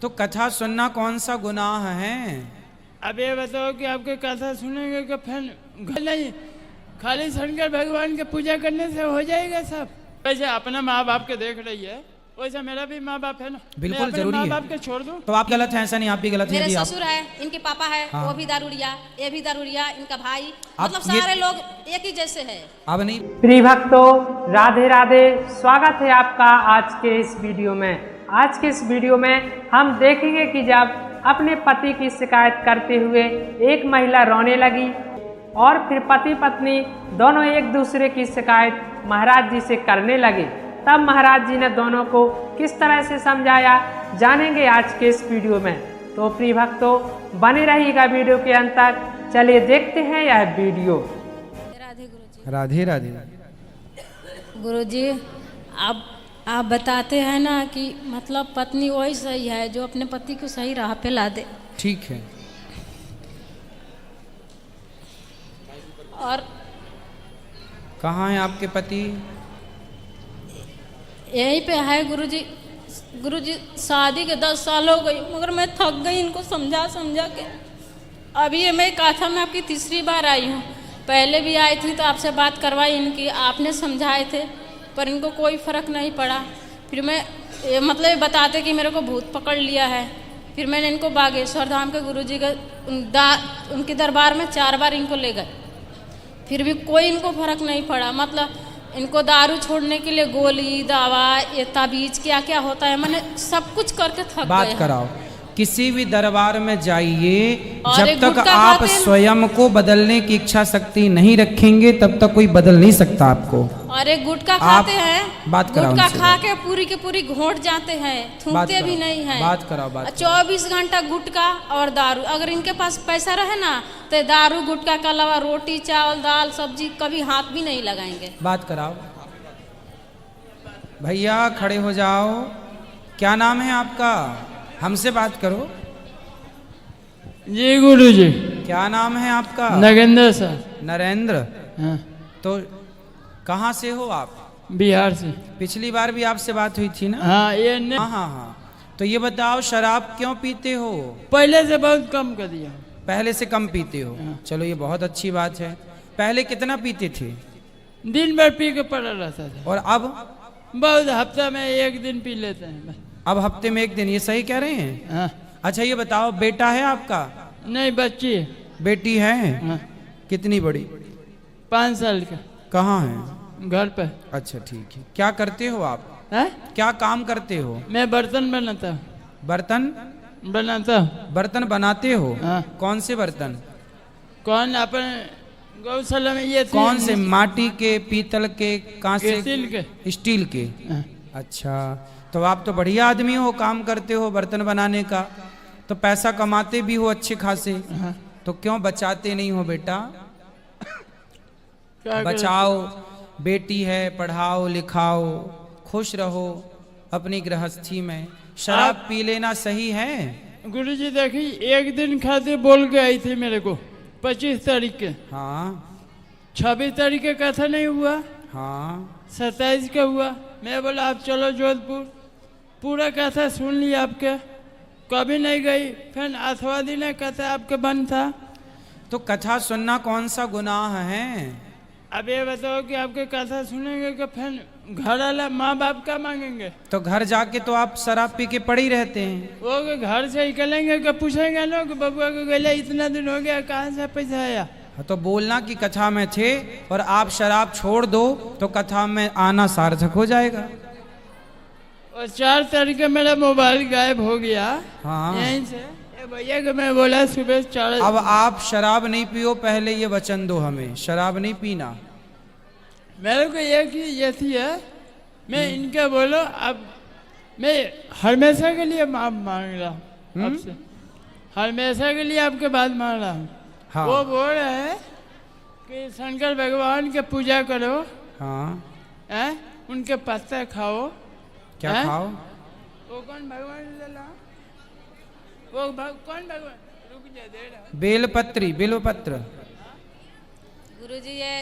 तो कथा सुनना कौन सा गुनाह है? अब ये बताओ कि आपके कथा सुनेंगे कि फिर नहीं खाली शंकर भगवान की पूजा करने से हो जाएगा सब? वैसे अपना माँ बाप के देख रही है, वैसे मेरा भी माँ बाप है ना, बिल्कुल जरूरी माँ है। बाप के छोड़ दूं? तो आप गलत हैं, ऐसा नहीं, आप भी गलत हैं। मेरे अभी आप ससुर है, इनके पापा है, हाँ। वो भी दारूड़िया, ये भी दारूड़िया, इनका भाई, आप मतलब ये- सारे लोग एक ही जैसे हैं। अब नहीं। प्रिय भक्तों, राधे राधे। स्वागत है आपका आज के इस वीडियो में। आज के इस वीडियो में हम देखेंगे कि जब अपने पति की शिकायत करते हुए एक महिला रोने लगी और फिर पति पत्नी दोनों एक दूसरे की शिकायत महाराज जी से करने लगे, तब महाराज जी ने दोनों को किस तरह से समझाया जानेंगे आज के इस वीडियो में। तो प्रिय भक्तों, बने रहिएगा वीडियो के अंत तक। चलिए देखते हैं यह वीडियो। राधे गुरुजी। राधे राधे। गुरुजी, आप बताते हैं ना कि मतलब पत्नी वही सही है जो अपने पति को सही राह पे ला दे। ठीक है। और कहाँ हैं आपके पति? यहीं पे है गुरुजी। गुरुजी, शादी के 10 साल हो गई, मगर मैं थक गई इनको समझा समझा के। अभी ये मैं कथा में आपकी तीसरी बार आई हूँ। पहले भी आई थी तो आपसे बात करवाई इनकी, आपने समझाए थे, पर इनको कोई फ़र्क नहीं पड़ा। फिर मैं मतलब ये बताते कि मेरे को भूत पकड़ लिया है। फिर मैंने इनको बागेश्वर धाम के गुरुजी के उनके दरबार में 4 बार इनको ले गए, फिर भी कोई इनको फ़र्क नहीं पड़ा। मतलब इनको दारू छोड़ने के लिए गोली, दवा, ये ताबीज क्या क्या होता है, मैंने सब कुछ करके थक गए। बात कराओ। किसी भी दरबार में जाइए, और जब एक तक गुटखा आप खाते हैं। स्वयं को बदलने की इच्छा शक्ति नहीं रखेंगे तब तक कोई बदल नहीं सकता आपको। और एक गुटखा आप खाते हैं, बात कराओ गुटखा उनसे। खा के पूरी की पूरी घोंट जाते हैं, थूकते भी नहीं हैं। बात कराओ, बात कराओ। 24 घंटा गुटखा और दारू। अगर इनके पास पैसा रहे ना तो दारू गुटखा के अलावा रोटी चावल दाल सब्जी कभी हाथ भी नहीं लगाएंगे। बात कराओ। भैया खड़े हो जाओ। क्या नाम है आपका? हमसे बात करो। जी गुरुजी। क्या नाम है आपका? नगेंद्र सर। नरेंद्र। हाँ, तो कहाँ से हो आप? बिहार से। पिछली बार भी आपसे बात हुई थी ना? हाँ ये हाँ हाँ हाँ। तो ये बताओ, शराब क्यों पीते हो? पहले से बहुत कम कर दिया। पहले से कम पीते हो? चलो ये बहुत अच्छी बात है। पहले कितना पीते थे? दिन भर पी के पड़ा रहता था। और अब? बहुत हफ्ता में 1 दिन पी लेते हैं बस। अब हफ्ते में 1 दिन। ये सही कह रहे हैं? हाँ। अच्छा ये बताओ, बेटा है आपका? नहीं, बच्ची है। बेटी है? हाँ, कितनी बड़ी? 5 साल का। कहाँ है? घर पे। अच्छा ठीक है। क्या करते हो आप? है? क्या काम करते हो? मैं बर्तन बनाता हूँ। बर्तन बनाता हूँ। बर्तन बनाते हो? हाँ। कौन से बर्तन? कौन अपन गौशाला में ये कौन से? माटी के, पीतल के, कांसे स्टील के। स्टील के। हाँ। अच्छा, तो आप तो बढ़िया आदमी हो, काम करते हो बर्तन बनाने का, तो पैसा कमाते भी हो अच्छे खासे। हाँ। तो क्यों बचाते नहीं हो बेटा? क्या करें? बचाओ, बेटी है, पढ़ाओ लिखाओ, खुश रहो अपनी गृहस्थी में। शराब पी लेना सही है? गुरुजी देखी, 1 दिन खाते बोल के आई थी मेरे को 25 तारीख के। हाँ 26 तारीख के कथा नहीं हुआ, हाँ। 27 का हुआ। मैं बोला आप चलो जोधपुर, पूरा कथा सुन लिया आपके, कभी नहीं गई। फिर 8वां दिन कथा आपके बंद था। तो कथा सुनना कौन सा गुनाह है? अब ये बताओ कि आपके कथा सुनेंगे कि फिर घर वाला माँ बाप का मांगेंगे? तो घर जाके तो आप शराब पी के पड़े ही रहते हैं। वो कि घर से निकलेंगे कि पूछेंगे ना कि बबुआ को गले इतना दिन हो गया, कहाँ से पैसा आया? तो बोलना कि कथा में थे और आप शराब छोड़ दो तो कथा में आना सार्थक हो जाएगा। और 4 तारीख का मेरा मोबाइल गायब हो गया। हाँ। यहीं से ये भैया को मैं बोला सुबह 4। अब आप शराब नहीं पियो, पहले ये वचन दो हमें, शराब नहीं पीना। मेरे को एक ही ये थी है, मैं इनके बोलो अब मैं हमेशा के लिए माफ मांग रहा हूँ आपसे, हमेशा के लिए आपके बात मांग रहा हूँ। हाँ। वो बोल रहे हैं कि शंकर भगवान के पूजा करो, हाँ। हैं? उनके पत्ते खाओ। क्या हैं? खाओ? वो कौन भगवान बोला? वो कौन भगवान? रुक जा, दे रहा। बेलपत्री, बेलपत्र। गुरुजी ये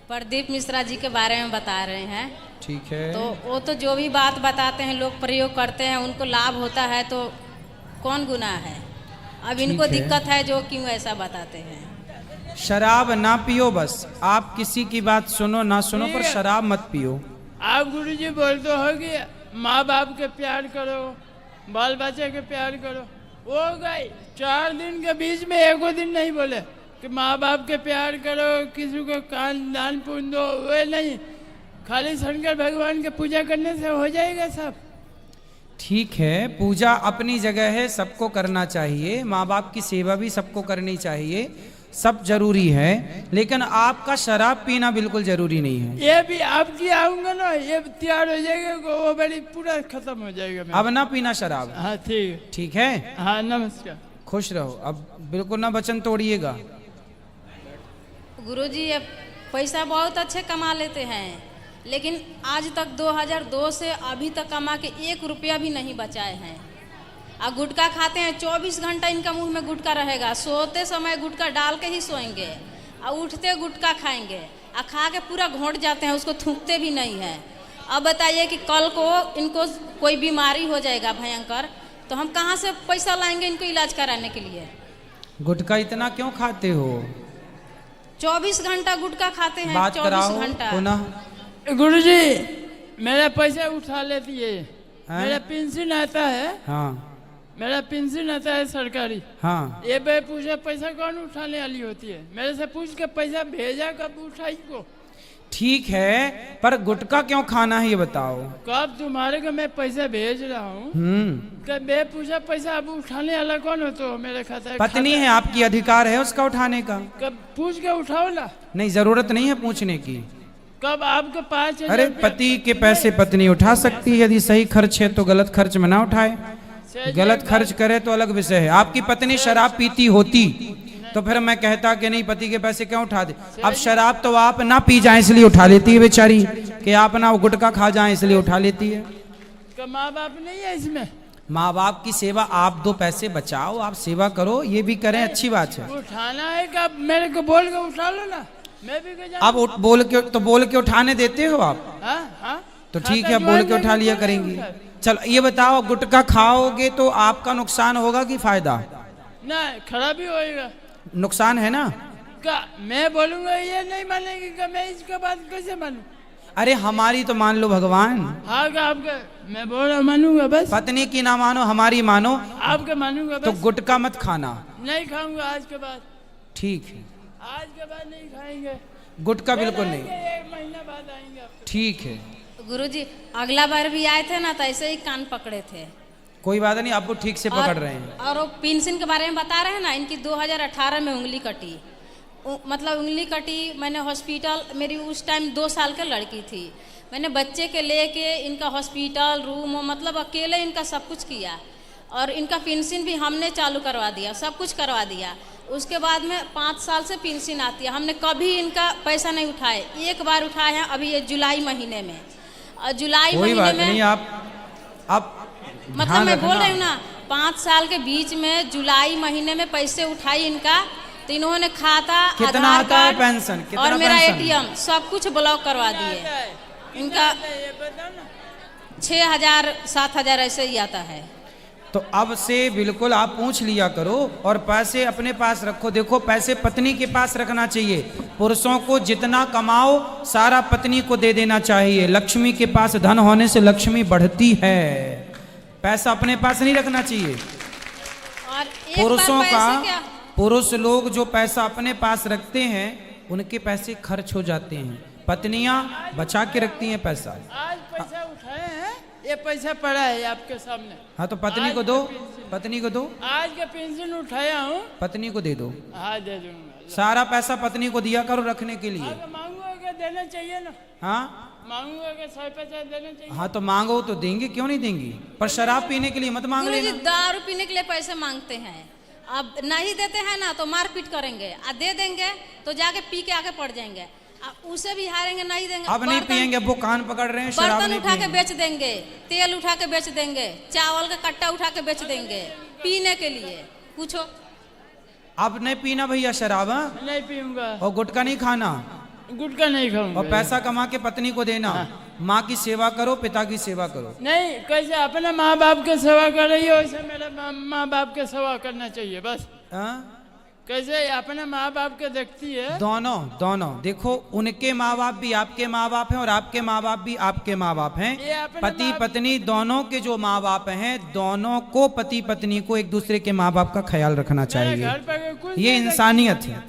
प्रदीप मिश्रा जी के बारे में बता रहे हैं। ठीक है। तो वो तो जो भी बात बताते हैं लोग प्रयोग करते हैं, उनको लाभ होता है तो कौन गुनाह है? अब इनको है। दिक्कत है जो क्यों ऐसा बताते हैं। शराब ना पियो, बस आप किसी की बात सुनो ना सुनो, पर शराब मत पियो। आप गुरुजी बोलते हो कि माँ बाप के प्यार करो, बाल बच्चे के प्यार करो, वो गए 4 दिन के बीच में एको दिन नहीं बोले कि माँ बाप के प्यार करो, किसी को कान दान पुण्य दो, वे नहीं। खाली शंकर भगवान के पूजा करने से हो जाएगा सब। ठीक है, पूजा अपनी जगह है, सबको करना चाहिए, माँ बाप की सेवा भी सबको करनी चाहिए, सब जरूरी है, लेकिन आपका शराब पीना बिल्कुल जरूरी नहीं है। ये भी आपकी आऊंगा ना, ये तैयार हो जाएगा, वो बड़ी पूरा खत्म हो जाएगा मेरा। अब ना पीना शराब। हाँ ठीक है। ठीक है, हाँ नमस्कार। खुश रहो, अब बिल्कुल ना वचन तोड़िएगा। गुरुजी ये पैसा बहुत अच्छे कमा लेते हैं, लेकिन आज तक 2002 से अभी तक कमा के 1 रुपया भी नहीं बचाए हैं। और गुटखा खाते हैं, 24 घंटा इनका मुंह में गुटखा रहेगा, सोते समय गुटखा डाल के ही सोएंगे और उठते गुटखा खाएंगे और खा के पूरा घोंट जाते हैं, उसको थूकते भी नहीं है। अब बताइए कि कल को इनको कोई बीमारी हो जाएगा भयंकर, तो हम कहाँ से पैसा लाएंगे इनको इलाज कराने के लिए? गुटखा इतना क्यों खाते हो? 24 घंटा गुटखा खाते हैं, बात 24 कराओ घंटा। पुनः। गुरुजी मेरा पैसा उठा लेती है, हैं? मेरा पेंशन आता है, हाँ मेरा पेंशन आता है सरकारी। हाँ, ये बे पूछे पैसा कौन उठाने वाली होती है? मेरे से पूछ के पैसा भेजा कब उठाई को? ठीक है, पर गुटखा क्यों खाना है ये बताओ। कब तुम्हारे को मैं पैसा भेज रहा हूँ, कब बे पूछा पैसा अब उठाने वाला कौन हो? तो मेरे खाता पत्नी है आपकी, अधिकार है उसका उठाने का। कब पूछ के उठाओ ना। नहीं, जरूरत नहीं है पूछने की। कब आपके 5,000 अरे पति के पैसे पत्नी उठा सकती है, यदि सही खर्च है तो गलत खर्च में ना उठाए। गलत खर्च करे तो अलग विषय है। आपकी पत्नी शराब पीती होती तो फिर मैं कहता कि नहीं, पति के पैसे क्यों उठा दे। अब शराब तो आप ना पी जाए इसलिए उठा लेती है बेचारी, कि आप ना गुटखा खा जाए इसलिए उठा लेती है। माँ बाप नहीं है इसमें? माँ बाप की सेवा, आप 2 पैसे बचाओ, आप सेवा करो, ये भी करें, अच्छी बात है। उठाना है कि आप मेरे को बोल के उठा लो ना, मैं भी अब बोल के उठाने देते हो आप? हाँ हाँ तो ठीक है, बोल के उठा लिया करेंगी। चलो ये बताओ, गुटखा खाओगे तो आपका नुकसान होगा कि फायदा? ना, खराबी होएगा। नुकसान है ना। का मैं बोलूंगा ये नहीं मानेगी कि मैं इसका बात कैसे मानूं? अरे हमारी तो मान लो भगवान। हाँ का आपका मैं बोल रहा मानूंगा बस। पत्नी की ना मानो, हमारी मानो। आपका मानूंगा बस। तो गुटखा मत खाना। नहीं खाऊंगा आज के बाद। ठीक है, आज के बाद नहीं खाएंगे। गुटखा बिल्कुल नहीं। 1 महीना बाद आएंगे। ठीक है गुरुजी अगला बार भी आए थे ना, तो ऐसे ही कान पकड़े थे। कोई बात नहीं, आप वो ठीक से पकड़ रहे हैं। और वो पेंशन के बारे में बता रहे हैं ना, इनकी 2018 में उंगली कटी। मतलब उंगली कटी, मैंने हॉस्पिटल, मेरी उस टाइम 2 साल की लड़की थी, मैंने बच्चे के लेके इनका हॉस्पिटल रूम, मतलब अकेले इनका सब कुछ किया। और इनका पेंशन भी हमने चालू करवा दिया, सब कुछ करवा दिया। उसके बाद में 5 साल से पेंशन आती है, हमने कभी इनका पैसा नहीं उठाए। 1 बार उठाए हैं, अभी ये जुलाई महीने में। और जुलाई कोई महीने बात में नहीं, आप मतलब मैं बोल रही हूँ ना, 5 साल के बीच में जुलाई महीने में पैसे उठाई इनका, तो इन्होंने खाता, कितना आधार आता है कार्ड पेंशन, कितना और मेरा पेंशन? ATM सब कुछ ब्लॉक करवा दिए। इनका ये बताओ ना। 6,000 7,000 ऐसे ही आता है। तो अब से बिल्कुल आप पूछ लिया करो और पैसे अपने पास रखो। देखो, पैसे पत्नी के पास रखना चाहिए। पुरुषों को जितना कमाओ सारा पत्नी को दे देना चाहिए। लक्ष्मी के पास धन होने से लक्ष्मी बढ़ती है, पैसा अपने पास नहीं रखना चाहिए। और एक पुरुषों बार का, पैसे क्या, पुरुष लोग जो पैसा अपने पास रखते हैं उनके पैसे खर्च हो जाते हैं, पत्नियां बचा के रखती हैं पैसा। आज पैसा उठाए हैं, ये पैसा पड़ा है आपके सामने। हाँ तो पत्नी को दो, पत्नी को दो, आज का पेंशन उठाया हूँ, पत्नी को दे दो। हाँ दे दूंगा। सारा पैसा पत्नी को दिया करो रखने के लिए। मांगूंगा क्या देना चाहिए ना? हाँ मांगूंगा क्या 100 पैसा देना चाहिए? हाँ तो मांगो तो देंगे, क्यों नहीं देंगी, पर शराब पीने के लिए मत मांग गुरुजी लेना। दारू पीने के लिए पैसे मांगते हैं, अब नहीं देते हैं ना तो मारपीट करेंगे, आ दे देंगे तो जाके पी के आके पड़ जाएंगे, उसे भी हारेंगे, नहीं देंगे। अब नहीं पियेंगे, वो कान पकड़ रहे हैं, शराब बर्तन नहीं उठा के पियेंगे। बेच देंगे, तेल उठा के बेच देंगे, चावल का कट्टा उठा के बेच देंगे पीने के लिए। पूछो, अब नहीं पीना भैया शराब, हाँ? नहीं पीऊंगा और गुटखा नहीं खाना, गुटखा नहीं खाऊंगा। और पैसा कमा के पत्नी को देना। माँ की सेवा करो, पिता की सेवा करो। नहीं, कैसे अपने माँ बाप की सेवा कर रही हो वैसे मेरे माँ बाप की सेवा करना चाहिए बस। हाँ? कैसे अपने माँ बाप के देखती है। दोनों देखो, उनके माँ बाप भी आपके माँ बाप हैं और आपके माँ बाप भी आपके माँ बाप ये हैं। अपने पति पत्नी दोनों के जो माँ बाप हैं, दोनों को, पति पत्नी को एक दूसरे के माँ बाप का ख्याल रखना मेरे चाहिए। घर पर कुछ ये नहीं इंसानियत है।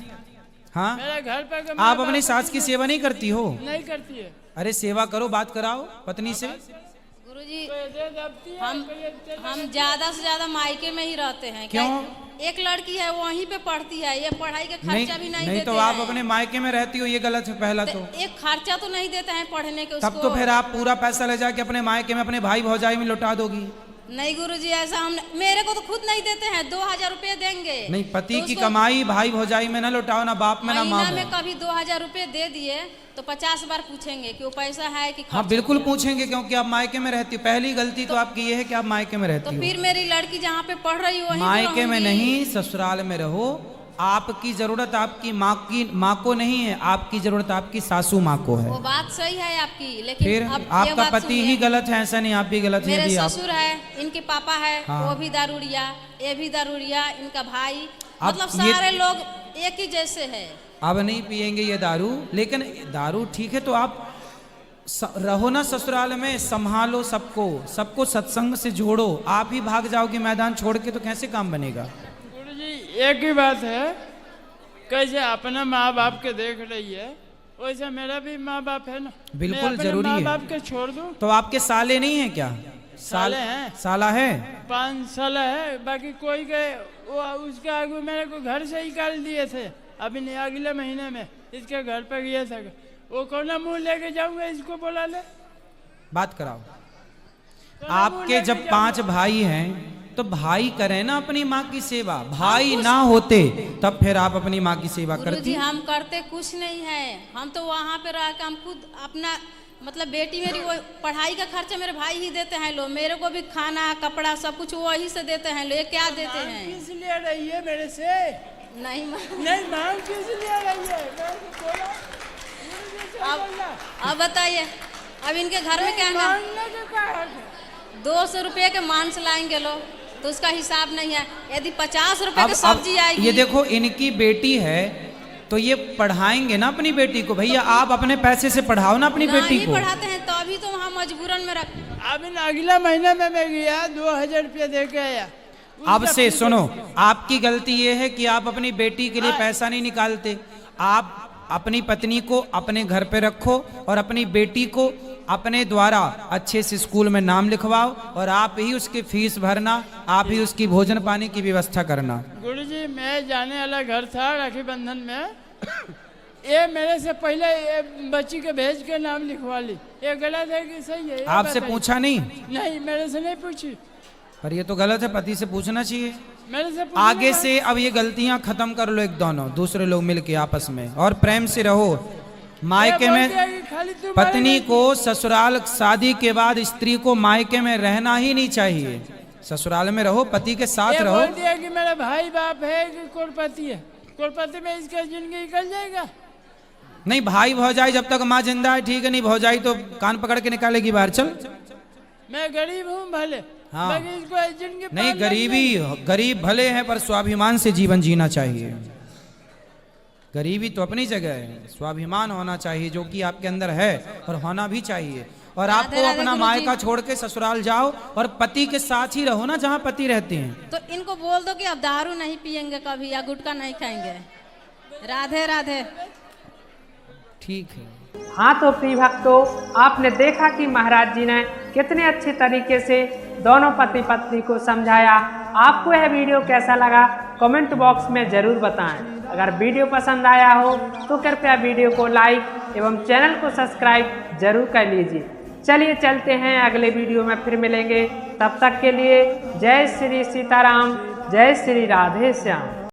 हाँ, मेरे घर पर के आप माँ अपनी बाप सास की सेवा नहीं करती हो? नहीं करती है। अरे सेवा करो, बात कराओ पत्नी से। गुरुजी तो ये दबती है, हम तो ये हम ज्यादा से ज्यादा मायके में ही रहते हैं। क्यों? एक लड़की है वहीं पे पढ़ती है, ये पढ़ाई का नहीं खर्चा भी नहीं नहीं, देते तो आप हैं। अपने मायके में रहती हो, ये गलत है पहला तो। एक खर्चा तो नहीं देते हैं पढ़ने के तब उसको। तो फिर आप पूरा पैसा ले जाके अपने मायके में अपने भाई भौजाई में लौटा दोगी। नहीं गुरुजी, ऐसा हम मेरे को तो खुद नहीं देते हैं। 2000 रुपये देंगे। नहीं, पति तो की उसको कमाई भाई भौजाई में ना लौटाओ, ना बाप में ना माँ महीना में में। कभी 2000 रुपये दे दिए तो 50 बार पूछेंगे कि वो पैसा है कि हाँ खर्च बिल्कुल किया। पूछेंगे, क्योंकि आप मायके में रहती हो। पहली गलती तो आपकी ये है कि आप मायके में तो रहती हो। फिर मेरी लड़की जहाँ पे पढ़ रही वही मायके में नहीं, ससुराल में रहो। आपकी जरूरत आपकी माँ को नहीं है, आपकी जरूरत आपकी सासू माँ को है। वो बात सही है आपकी, लेकिन फिर अब ये आपका बात पति सुनिए। ही गलत है, ऐसा नहीं आप भी गलत है। मेरे यदि आप ससुर है, इनके पापा है, हाँ। वो भी दारूड़िया, ये भी दारूड़िया, इनका भाई, अब मतलब ये- सारे लोग एक ही जैसे है। अब नहीं पिएंगे ये दारू, लेकिन दारू ठीक है तो आप रहो ना ससुराल में, संभालो सबको सत्संग से जोड़ो। आप ही भाग जाओगे मैदान छोड़ के तो कैसे काम बनेगा? गुरुजी एक ही बात है, कैसे अपना माँ बाप के देख रही है वैसे मेरा भी माँ बाप है ना। बिल्कुल मैं अपने जरूरी माँ है। बाप के छोड़ दूं। तो आपके साले नहीं है क्या? साले हैं। साला है? 5 साल है, बाकी कोई गए वो उसके आगे मेरे को घर से ही निकाल दिए थे। अभी नहीं, अगले महीने में इसके घर पर गया था। वो कौन मुंह लेके जाऊंगा, इसको बोला ले। बात कराओ। कौन आपके मुंह लेके जब 5 भाई हैं तो भाई करें ना अपनी माँ की सेवा। भाई ना होते तब फिर आप अपनी माँ की सेवा गुरुजी करती। हम करते कुछ नहीं है, हम तो वहाँ पे रह के हम खुद अपना मतलब बेटी मेरी वो पढ़ाई का खर्चा मेरे भाई ही देते हैं लोग। मेरे को भी खाना कपड़ा सब कुछ वही से देते हैं लोग। ये क्या देते हैं? किस लिए रही है मेरे से? नहीं नहीं मांग किस लिए रही है? मैं तो बोला, मुझे से बोलना। अब बताइए, अब इनके घर में क्या है? मांगने का क्या हक है? 200 रुपये के मांस लाएंगे लोग तो उसका हिसाब नहीं है। यदि 50 रुपए की अब सब्जी आएगी, ये देखो, इनकी बेटी है तो ये पढ़ाएंगे ना अपनी बेटी को। भैया आप अपने पैसे से पढ़ाओ ना अपनी बेटी नहीं को। पढ़ाते हैं तो अभी तो वहाँ मजबूरन में रख। अब इन अगला महीने में मैं गया 2000 रुपया दे के आया। अब से सुनो, आपकी गलती ये है कि आप अपनी बेटी के लिए पैसा नहीं निकालते। आप अपनी पत्नी को अपने घर पे रखो और अपनी बेटी को अपने द्वारा अच्छे से स्कूल में नाम लिखवाओ और आप ही उसकी फीस भरना, आप ही उसकी भोजन पानी की व्यवस्था करना। गुरुजी मैं जाने वाला घर था राखी बंधन में, ये मेरे से पहले ये बच्ची के भेज के नाम लिखवा ली। ये गलत है कि सही है? ये आपसे बताइए। पूछा नहीं? नहीं, मेरे से नहीं पूछी। पर ये तो गलत है, पति से पूछना चाहिए। मेरे से पूछी आगे ना। से अब ये गलतियां खत्म कर लो, एक दोनों दूसरे लोग मिलके आपस में, और प्रेम से रहो। मायके ये में बोलती है कि खाली तुम्हारे पत्नी में- को ससुराल, शादी के बाद स्त्री को मायके में रहना ही नहीं चाहिए। ससुराल में रहो, पति के साथ ये रहो। बोलती है कि मेरा भाई बाप है कि करोड़पति है। करोड़पति में इसका जिंदगी निकल जाएगा। नहीं, भाई भौजाई जब तक माँ जिंदा है ठीक है, नहीं भौजाई तो कान पकड़ के निकालेगी बाहर। चल मैं गरीब हूँ भले, हाँ। बाकी इसको जिंदगी नहीं, पालना गरीबी गरीब भले हैं पर स्वाभिमान से जीवन जीना चाहिए। गरीबी तो अपनी जगह है, स्वाभिमान होना चाहिए जो कि आपके अंदर है और होना भी चाहिए। और आपको राधे अपना गुरुजी। मायका छोड़ के ससुराल जाओ और पति के साथ ही रहो ना जहाँ पति रहते हैं। तो इनको बोल दो कि अब दारू नहीं पियेंगे कभी या गुटखा नहीं खाएंगे। राधे राधे। ठीक है। हाँ तो प्रिय भक्तों, आपने देखा कि महाराज जी ने कितने अच्छे तरीके से दोनों पति पत्नी को समझाया। आपको यह वीडियो कैसा लगा कमेंट बॉक्स में ज़रूर बताएं। अगर वीडियो पसंद आया हो तो कृपया वीडियो को लाइक एवं चैनल को सब्सक्राइब जरूर कर लीजिए। चलिए चलते हैं, अगले वीडियो में फिर मिलेंगे। तब तक के लिए जय श्री सीताराम, जय श्री राधे श्याम।